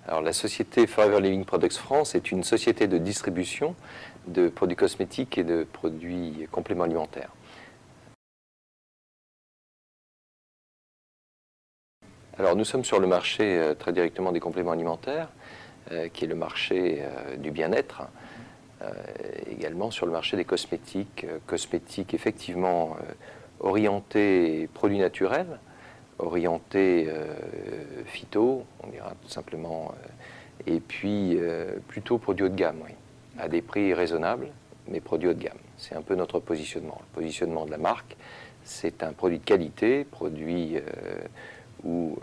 Alors, la société Forever Living Products France est une société de distribution de produits cosmétiques et de produits compléments alimentaires. Alors, nous sommes sur le marché très directement des compléments alimentaires, qui est le marché du bien-être, également sur le marché des cosmétiques, cosmétiques effectivement orientés produits naturels, orientés phyto, on dira tout simplement, et puis plutôt produits haut de gamme, oui, à des prix raisonnables, mais produits haut de gamme. C'est un peu notre positionnement. Le positionnement de la marque, c'est un produit de qualité, produit où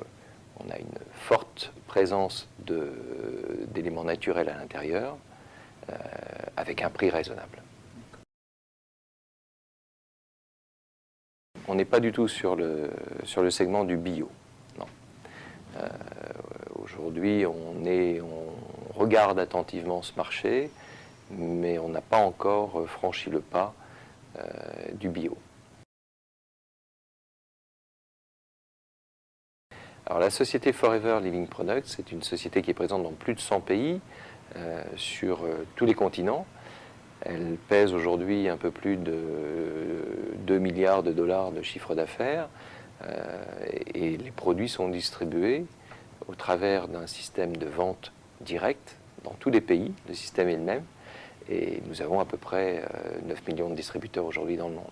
on a une forte présence d'éléments naturels à l'intérieur, avec un prix raisonnable. On n'est pas du tout sur le segment du bio, non. Aujourd'hui, on regarde attentivement ce marché, mais on n'a pas encore franchi le pas du bio. Alors, la société Forever Living Products, c'est une société qui est présente dans plus de 100 pays, sur tous les continents. Elle pèse aujourd'hui un peu plus de 2 milliards de dollars de chiffre d'affaires, et les produits sont distribués au travers d'un système de vente directe dans tous les pays. Le système est le même, et nous avons à peu près 9 millions de distributeurs aujourd'hui dans le monde.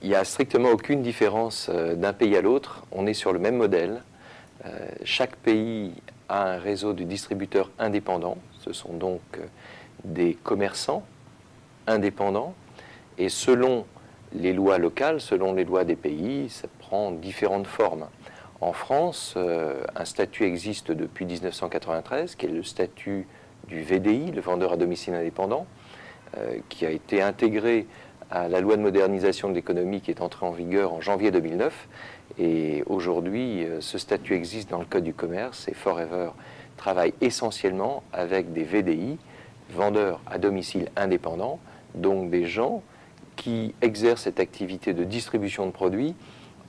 Il n'y a strictement aucune différence d'un pays à l'autre. On est sur le même modèle. Chaque pays a un réseau de distributeurs indépendants. Ce sont donc des commerçants indépendants. Et selon les lois locales, selon les lois des pays, ça prend différentes formes. En France, un statut existe depuis 1993, qui est le statut du VDI, le vendeur à domicile indépendant, qui a été intégré à la loi de modernisation de l'économie qui est entrée en vigueur en janvier 2009. Et aujourd'hui, ce statut existe dans le Code du commerce et Forever travaille essentiellement avec des VDI, vendeurs à domicile indépendants, donc des gens qui exercent cette activité de distribution de produits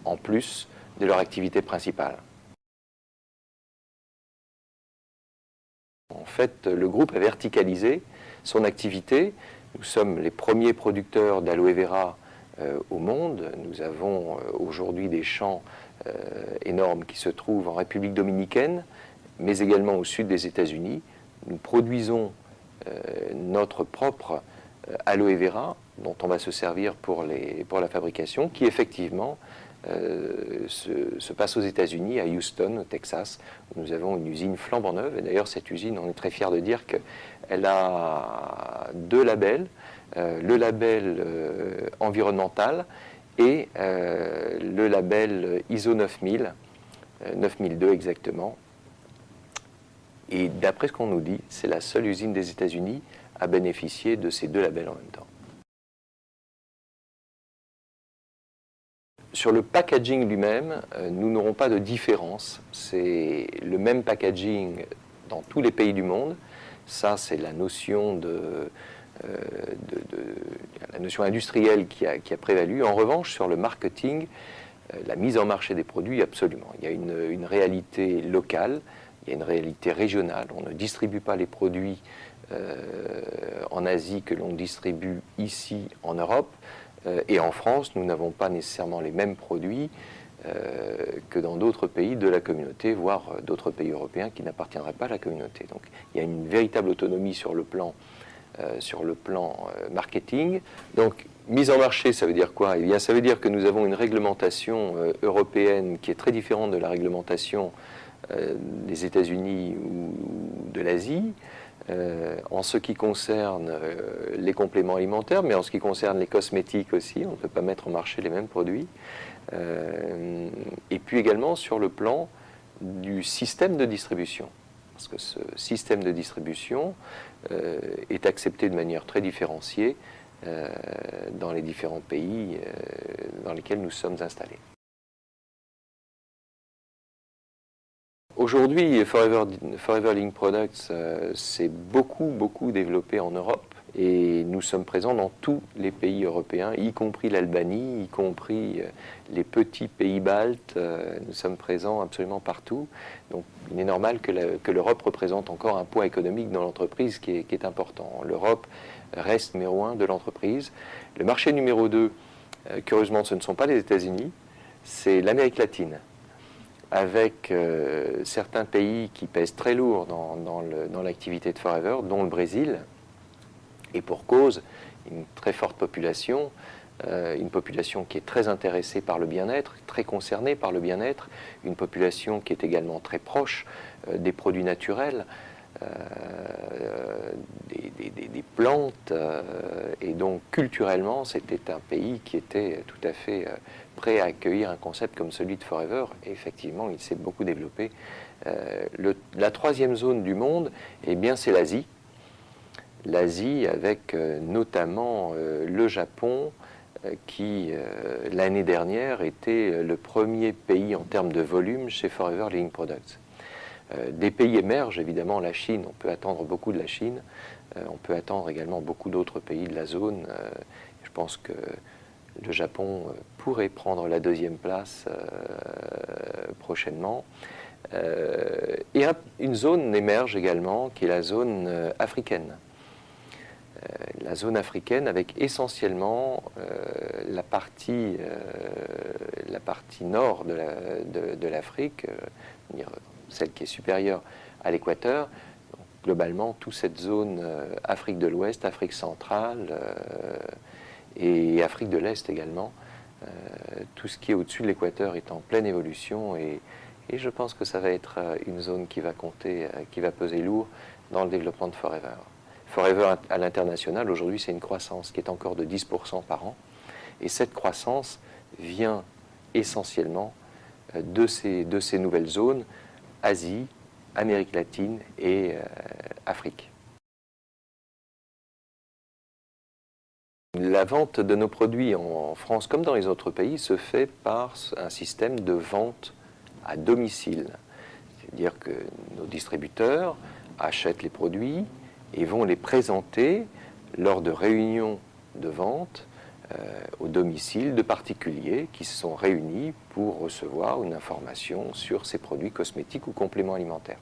en plus de leur activité principale. En fait, le groupe a verticalisé son activité. Nous sommes les premiers producteurs d'aloe vera au monde. Nous avons aujourd'hui des champs énormes qui se trouvent en République dominicaine, mais également au sud des États-Unis. Nous produisons notre propre aloe vera, dont on va se servir pour la fabrication, qui effectivement se passe aux États-Unis, à Houston, au Texas, où nous avons une usine flambant neuve. Et d'ailleurs, cette usine, on est très fiers de dire qu'elle a 2 labels, le label environnemental et le label ISO 9000, 9002 exactement. Et d'après ce qu'on nous dit, c'est la seule usine des États-Unis à bénéficier de ces 2 labels en même temps. Sur le packaging lui-même, nous n'aurons pas de différence. C'est le même packaging dans tous les pays du monde. Ça, c'est la notion la notion industrielle qui a prévalu. En revanche, sur le marketing, la mise en marché des produits, absolument. Il y a une réalité locale, il y a une réalité régionale. On ne distribue pas les produits en Asie que l'on distribue ici en Europe. Et en France, nous n'avons pas nécessairement les mêmes produits que dans d'autres pays de la communauté, voire d'autres pays européens qui n'appartiendraient pas à la communauté. Donc il y a une véritable autonomie sur le plan marketing. Donc mise en marché, ça veut dire quoi? Eh bien, ça veut dire que nous avons une réglementation européenne qui est très différente de la réglementation des États-Unis ou de l'Asie. En ce qui concerne les compléments alimentaires, mais en ce qui concerne les cosmétiques aussi, on ne peut pas mettre au marché les mêmes produits. Et puis également sur le plan du système de distribution, parce que ce système de distribution est accepté de manière très différenciée dans les différents pays dans lesquels nous sommes installés. Aujourd'hui, Forever Living Products s'est beaucoup développé en Europe Et nous sommes présents dans tous les pays européens, y compris l'Albanie, y compris les petits pays baltes. Nous sommes présents absolument partout. Donc il est normal que l'Europe représente encore un poids économique dans l'entreprise qui est important. L'Europe reste numéro 1 de l'entreprise. Le marché numéro 2, curieusement, ce ne sont pas les États-Unis, c'est l'Amérique latine, avec certains pays qui pèsent très lourd dans l'activité de Forever, dont le Brésil, et pour cause, une très forte population, une population qui est très intéressée par le bien-être, très concernée par le bien-être, une population qui est également très proche des produits naturels, des plantes, et donc culturellement, c'était un pays qui était tout à fait prêt à accueillir un concept comme celui de Forever, et effectivement, il s'est beaucoup développé. La troisième zone du monde, eh bien, c'est l'Asie. L'Asie avec notamment le Japon qui l'année dernière était le premier pays en termes de volume chez Forever Living Products. Des pays émergent, évidemment la Chine, on peut attendre beaucoup de la Chine, on peut attendre également beaucoup d'autres pays de la zone. Je pense que le Japon pourrait prendre la deuxième place prochainement. Et une zone émerge également qui est la zone africaine. La zone africaine avec essentiellement la partie nord de l'Afrique, celle qui est supérieure à l'équateur. Globalement, toute cette zone Afrique de l'Ouest, Afrique centrale et Afrique de l'Est également. Tout ce qui est au-dessus de l'équateur est en pleine évolution et je pense que ça va être une zone qui va compter, qui va peser lourd dans le développement de Forever. Forever à l'international, aujourd'hui, c'est une croissance qui est encore de 10% par an. Et cette croissance vient essentiellement de ces nouvelles zones, Asie, Amérique latine et Afrique. La vente de nos produits en France, comme dans les autres pays, se fait par un système de vente à domicile. C'est-à-dire que nos distributeurs achètent les produits et vont les présenter lors de réunions de vente au domicile de particuliers qui se sont réunis pour recevoir une information sur ces produits cosmétiques ou compléments alimentaires.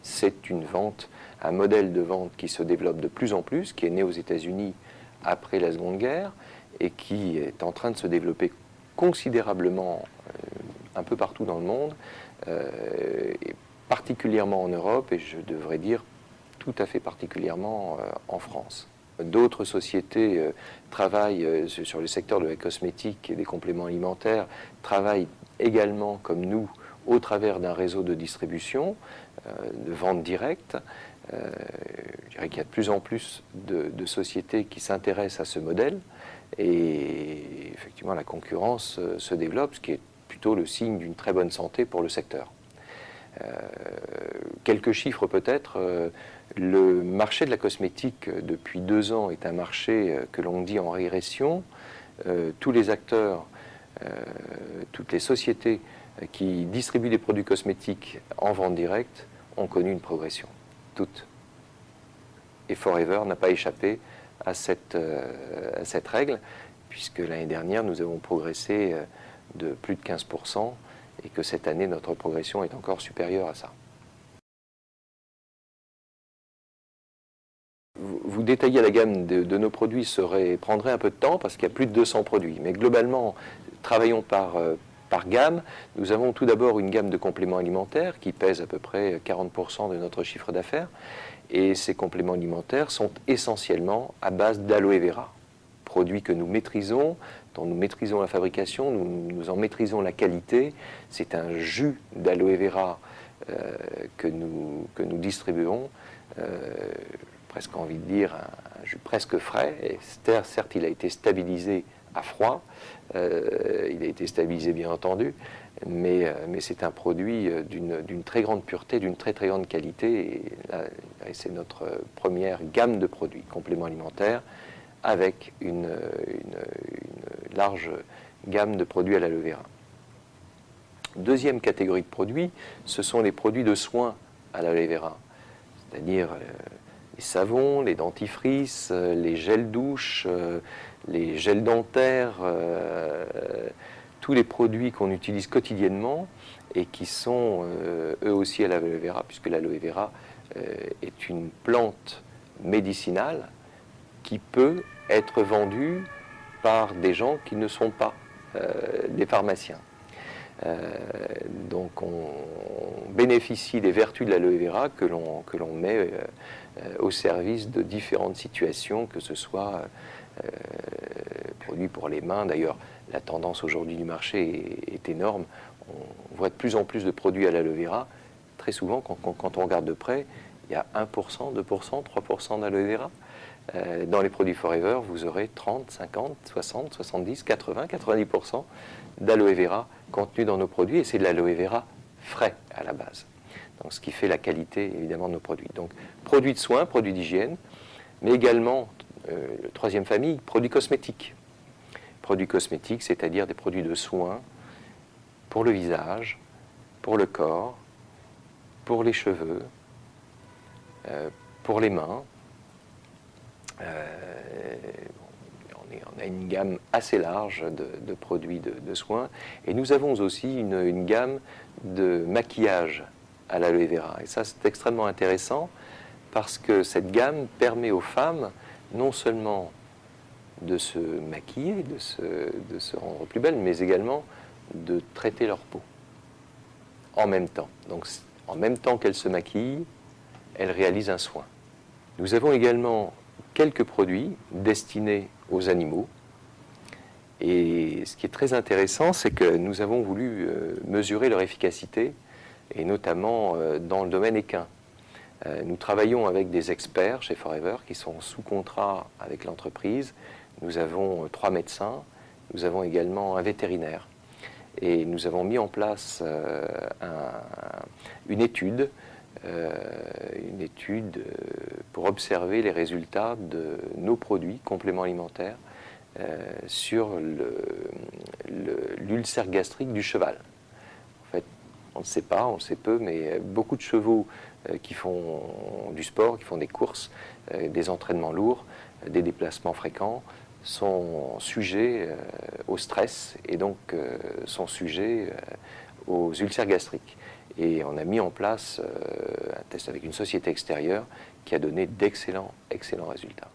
C'est une vente, un modèle de vente qui se développe de plus en plus, qui est né aux États-Unis après la Seconde Guerre et qui est en train de se développer considérablement un peu partout dans le monde, et particulièrement en Europe et je devrais dire tout à fait particulièrement en France. D'autres sociétés travaillent sur le secteur de la cosmétique et des compléments alimentaires, travaillent également comme nous au travers d'un réseau de distribution, de vente directe. Je dirais qu'il y a de plus en plus de sociétés qui s'intéressent à ce modèle et effectivement la concurrence se développe, ce qui est plutôt le signe d'une très bonne santé pour le secteur. Quelques chiffres peut-être. Le marché de la cosmétique depuis 2 ans est un marché que l'on dit en régression. Tous les acteurs, toutes les sociétés qui distribuent des produits cosmétiques en vente directe ont connu une progression, toutes. Et Forever n'a pas échappé à cette règle, puisque l'année dernière nous avons progressé de plus de 15%, et que cette année notre progression est encore supérieure à ça. Vous détailler la gamme de nos produits prendrait un peu de temps parce qu'il y a plus de 200 produits. Mais globalement, travaillons par gamme. Nous avons tout d'abord une gamme de compléments alimentaires qui pèse à peu près 40% de notre chiffre d'affaires. Et ces compléments alimentaires sont essentiellement à base d'aloe vera, produit que nous maîtrisons, dont nous maîtrisons la fabrication, nous en maîtrisons la qualité. C'est un jus d'aloe vera que nous distribuons. Presque envie de dire un jus presque frais. Et certes, il a été stabilisé à froid, il a été stabilisé bien entendu, mais c'est un produit d'une très grande pureté, d'une très grande qualité. Et c'est notre première gamme de produits, compléments alimentaires, avec une large gamme de produits à l'aloe vera. Deuxième catégorie de produits, ce sont les produits de soins à l'aloe vera, c'est-à-dire savons, les dentifrices, les gels douche, les gels dentaires, tous les produits qu'on utilise quotidiennement et qui sont eux aussi à l'aloe vera, puisque l'aloe vera est une plante médicinale qui peut être vendue par des gens qui ne sont pas des pharmaciens. Donc on bénéficie des vertus de l'aloe vera que l'on met au service de différentes situations, que ce soit produit pour les mains. D'ailleurs, la tendance aujourd'hui du marché est énorme. On voit de plus en plus de produits à l'aloe vera. Très souvent, quand on regarde de près, il y a 1%, 2%, 3% d'aloe vera. Dans les produits Forever, vous aurez 30, 50, 60, 70, 80, 90% d'aloe vera contenu dans nos produits, et c'est de l'aloe vera frais à la base. Donc, ce qui fait la qualité évidemment de nos produits. Donc, produits de soins, produits d'hygiène, mais également, troisième famille, produits cosmétiques. Produits cosmétiques, c'est-à-dire des produits de soins pour le visage, pour le corps, pour les cheveux, pour les mains. On a une gamme assez large de produits de soins, et nous avons aussi une gamme de maquillage à l'aloe vera. Et ça, c'est extrêmement intéressant parce que cette gamme permet aux femmes non seulement de se maquiller, de se rendre plus belles, mais également de traiter leur peau en même temps. Donc, en même temps qu'elles se maquillent, elles réalisent un soin. Nous avons également quelques produits destinés aux animaux. Et ce qui est très intéressant, c'est que nous avons voulu mesurer leur efficacité, et notamment dans le domaine équin. Nous travaillons avec des experts chez Forever qui sont sous contrat avec l'entreprise. Nous avons 3 médecins, nous avons également un vétérinaire. Et nous avons mis en place une étude pour observer les résultats de nos produits compléments alimentaires sur l'ulcère gastrique du cheval. En fait, on ne sait pas, on le sait peu, mais beaucoup de chevaux qui font du sport, qui font des courses, des entraînements lourds, des déplacements fréquents, sont sujets au stress et donc sont sujets aux ulcères gastriques. Et on a mis en place un test avec une société extérieure qui a donné d'excellents résultats.